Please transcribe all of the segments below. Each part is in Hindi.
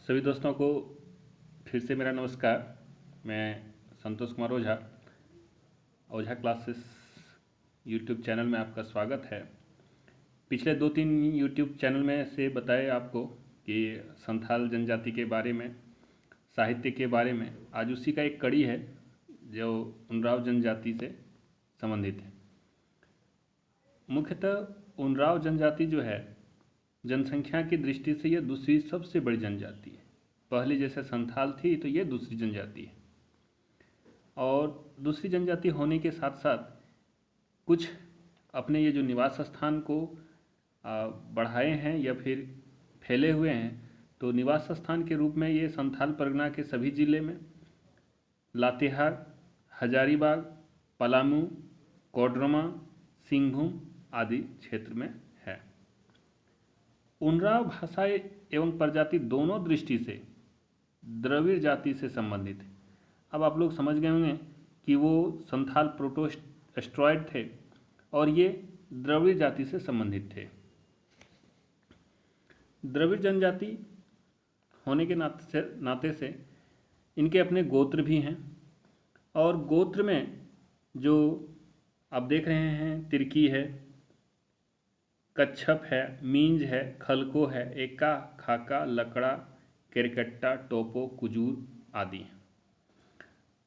सभी दोस्तों को फिर से मेरा नमस्कार। मैं संतोष कुमार ओझा, ओझा क्लासेस यूट्यूब चैनल में आपका स्वागत है। पिछले 2-3 यूट्यूब चैनल में से बताए आपको कि संथाल जनजाति के बारे में, साहित्य के बारे में। आज उसी का एक कड़ी है जो उनराव जनजाति से संबंधित है। मुख्यतः उनराव जनजाति जो है, जनसंख्या की दृष्टि से यह दूसरी सबसे बड़ी जनजाति है। पहले जैसे संथाल थी तो ये दूसरी जनजाति है, और दूसरी जनजाति होने के साथ साथ कुछ अपने ये जो निवास स्थान को बढ़ाए हैं या फिर फैले हुए हैं। तो निवास स्थान के रूप में ये संथाल परगना के सभी जिले में, लातेहार, हजारीबाग, पलामू, कोडरमा, सिंहभूम आदि क्षेत्र में है। उनराव भाषा एवं प्रजाति दोनों दृष्टि से द्रविड़ जाति से संबंधित है। अब आप लोग समझ गए होंगे कि वो संथाल प्रोटो एस्ट्रॉयड थे और ये द्रविड़ जाति से संबंधित थे। द्रविड़ जनजाति होने के नाते से इनके अपने गोत्र भी हैं, और गोत्र में जो आप देख रहे हैं, तिर्की है, कच्छप है, मींज है, खलको है, एका, खाका, लकड़ा, केरकट्टा, टोपो, कुजूर आदि हैं।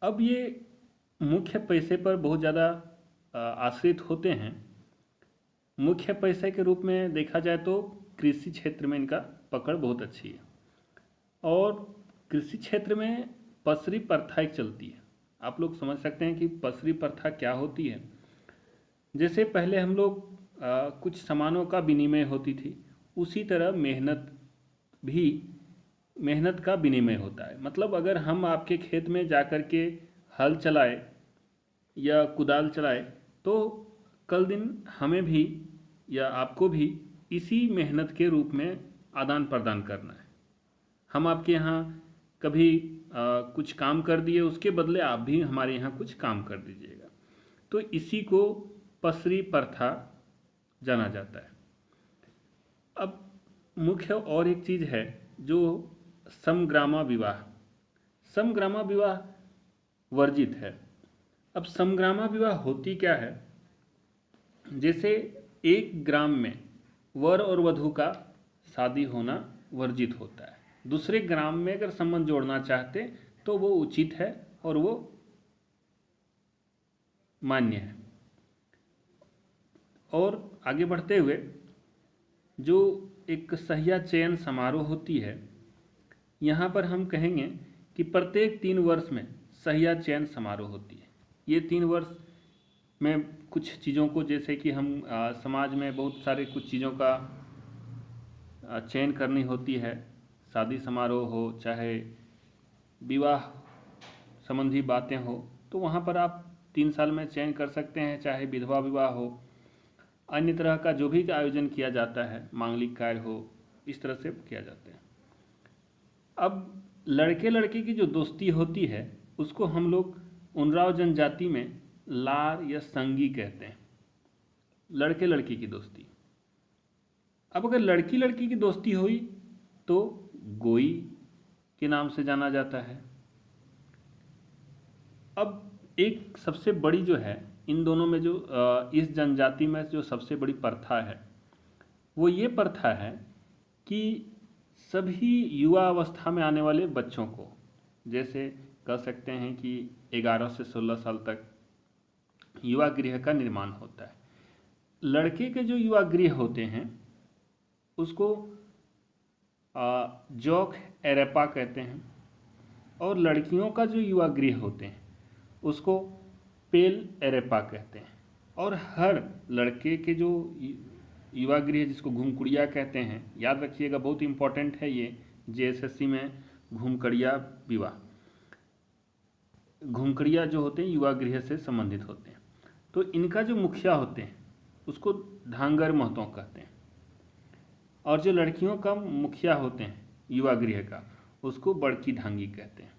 अब ये मुख्य पैसे पर बहुत ज़्यादा आश्रित होते हैं। मुख्य पैसे के रूप में देखा जाए तो कृषि क्षेत्र में इनका पकड़ बहुत अच्छी है, और कृषि क्षेत्र में पसरी प्रथा एक चलती है। आप लोग समझ सकते हैं कि पसरी प्रथा क्या होती है। जैसे पहले हम लोग कुछ सामानों का विनिमय होती थी, उसी तरह मेहनत का विनिमय होता है। मतलब अगर हम आपके खेत में जाकर के हल चलाए या कुदाल चलाए, तो कल दिन हमें भी या आपको भी इसी मेहनत के रूप में आदान प्रदान करना है। हम आपके यहाँ कभी कुछ काम कर दिए, उसके बदले आप भी हमारे यहाँ कुछ काम कर दीजिएगा। तो इसी को पसरी प्रथा जाना जाता है। अब मुख्य और एक चीज़ है जो समग्रामा विवाह। समग्रामा विवाह वर्जित है। अब समग्रामा विवाह होती क्या है? जैसे एक ग्राम में वर और वधू का शादी होना वर्जित होता है। दूसरे ग्राम में अगर संबंध जोड़ना चाहते तो वो उचित है और वो मान्य है। और आगे बढ़ते हुए जो एक सहिया चयन समारोह होती है, यहाँ पर हम कहेंगे कि प्रत्येक 3 वर्ष में सहिया चयन समारोह होती है। ये 3 वर्ष में कुछ चीज़ों को, जैसे कि हम समाज में बहुत सारे कुछ चीज़ों का चयन करनी होती है। शादी समारोह हो, चाहे विवाह संबंधी बातें हो, तो वहाँ पर आप 3 साल में चयन कर सकते हैं। चाहे विधवा विवाह हो, अन्य तरह का जो भी आयोजन किया जाता है, मांगलिक कार्य हो, इस तरह से किया जाता है। अब लड़के लड़की की जो दोस्ती होती है, उसको हम लोग उनराव जनजाति में लार या संगी कहते हैं। लड़के लड़की की दोस्ती। अब अगर लड़की लड़की की दोस्ती हुई तो गोई के नाम से जाना जाता है। अब एक सबसे बड़ी जो है इन दोनों में, जो इस जनजाति में जो सबसे बड़ी प्रथा है, वो ये प्रथा है कि सभी युवा अवस्था में आने वाले बच्चों को, जैसे कह सकते हैं कि 11 से 16 साल तक युवा गृह का निर्माण होता है। लड़के के जो युवा गृह होते हैं उसको जौक एरेपा कहते हैं, और लड़कियों का जो युवा गृह होते हैं उसको पेल एरेपा कहते हैं। और हर लड़के के जो युवा गृह, जिसको घुमकुड़िया कहते हैं, याद रखिएगा, बहुत इंपॉर्टेंट है ये JSSC में। घुमकड़िया विवाह, घुमकड़िया जो होते हैं युवा गृह से संबंधित होते हैं। तो इनका जो मुखिया होते हैं उसको ढांगर महतो कहते हैं, और जो लड़कियों का मुखिया होते हैं युवा गृह का, उसको बड़की ढांगी कहते हैं।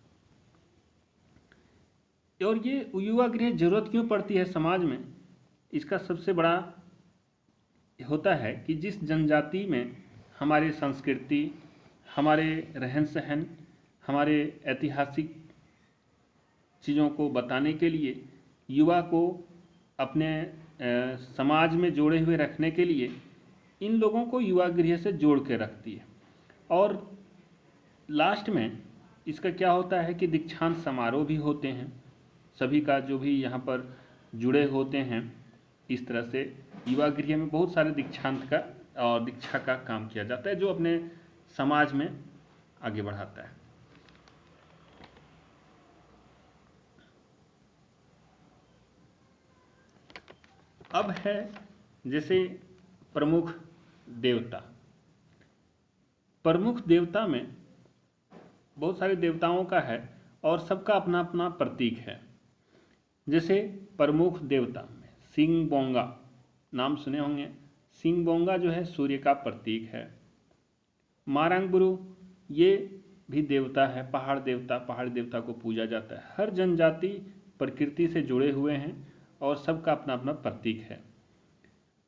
और ये युवा गृह जरूरत क्यों पड़ती है समाज में? इसका सबसे बड़ा होता है कि जिस जनजाति में हमारी संस्कृति, हमारे रहन सहन, हमारे ऐतिहासिक चीज़ों को बताने के लिए, युवा को अपने समाज में जोड़े हुए रखने के लिए इन लोगों को युवा गृह से जोड़ के रखती है। और लास्ट में इसका क्या होता है कि दीक्षांत समारोह भी होते हैं सभी का, जो भी यहाँ पर जुड़े होते हैं। इस तरह से युवा गृह में बहुत सारे दीक्षांत का और दीक्षा का काम किया जाता है, जो अपने समाज में आगे बढ़ाता है। अब है जैसे प्रमुख देवता। प्रमुख देवता में बहुत सारे देवताओं का है और सबका अपना अपना प्रतीक है। जैसे प्रमुख देवता में सिंह बोंगा, नाम सुने होंगे। सिंह बोंगा जो है सूर्य का प्रतीक है। मारंगबुरु ये भी देवता है, पहाड़ देवता को पूजा जाता है। हर जनजाति प्रकृति से जुड़े हुए हैं और सबका अपना अपना प्रतीक है।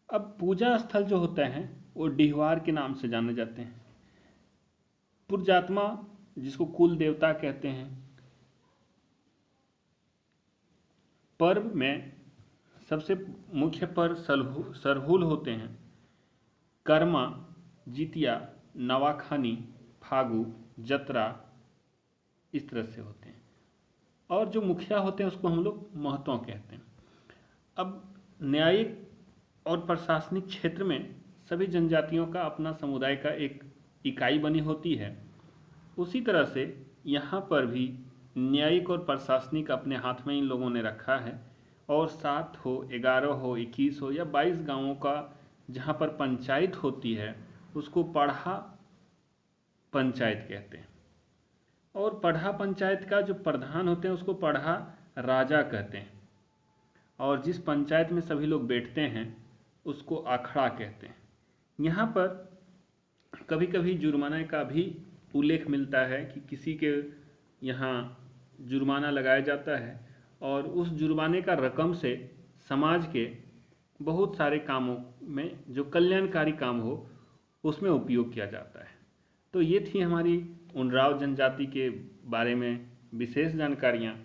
अब पूजा स्थल जो होते हैं वो डिहवार के नाम से जाने जाते हैं। पुरजात्मा जिसको कुल देवता कहते हैं। पर्व में सबसे मुख्य पर्व सरहुल होते हैं। कर्मा, जितिया, नवाखानी, फागु, जतरा, इस तरह से होते हैं। और जो मुखिया होते हैं उसको हम लोग महतो कहते हैं। अब न्यायिक और प्रशासनिक क्षेत्र में सभी जनजातियों का अपना समुदाय का एक इकाई बनी होती है। उसी तरह से यहाँ पर भी न्यायिक और प्रशासनिक अपने हाथ में इन लोगों ने रखा है। और 7 हो, 11 हो, 21 हो या 22 गांवों का जहाँ पर पंचायत होती है उसको पढ़ा पंचायत कहते हैं। और पढ़ा पंचायत का जो प्रधान होते हैं उसको पढ़ा राजा कहते हैं। और जिस पंचायत में सभी लोग बैठते हैं उसको अखड़ा कहते हैं। यहाँ पर कभी कभी जुर्माने का भी उल्लेख मिलता है कि किसी के यहाँ जुर्माना लगाया जाता है और उस जुर्माने का रकम से समाज के बहुत सारे कामों में जो कल्याणकारी काम हो उसमें उपयोग किया जाता है। तो ये थी हमारी उनराव जनजाति के बारे में विशेष जानकारियाँ।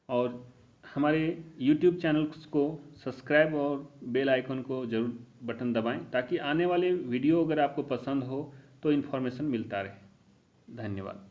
और हमारे YouTube चैनल को सब्सक्राइब और बेल आइकन को ज़रूर बटन दबाएं ताकि आने वाले वीडियो अगर आपको पसंद हो तो इन्फॉर्मेशन मिलता रहे। धन्यवाद।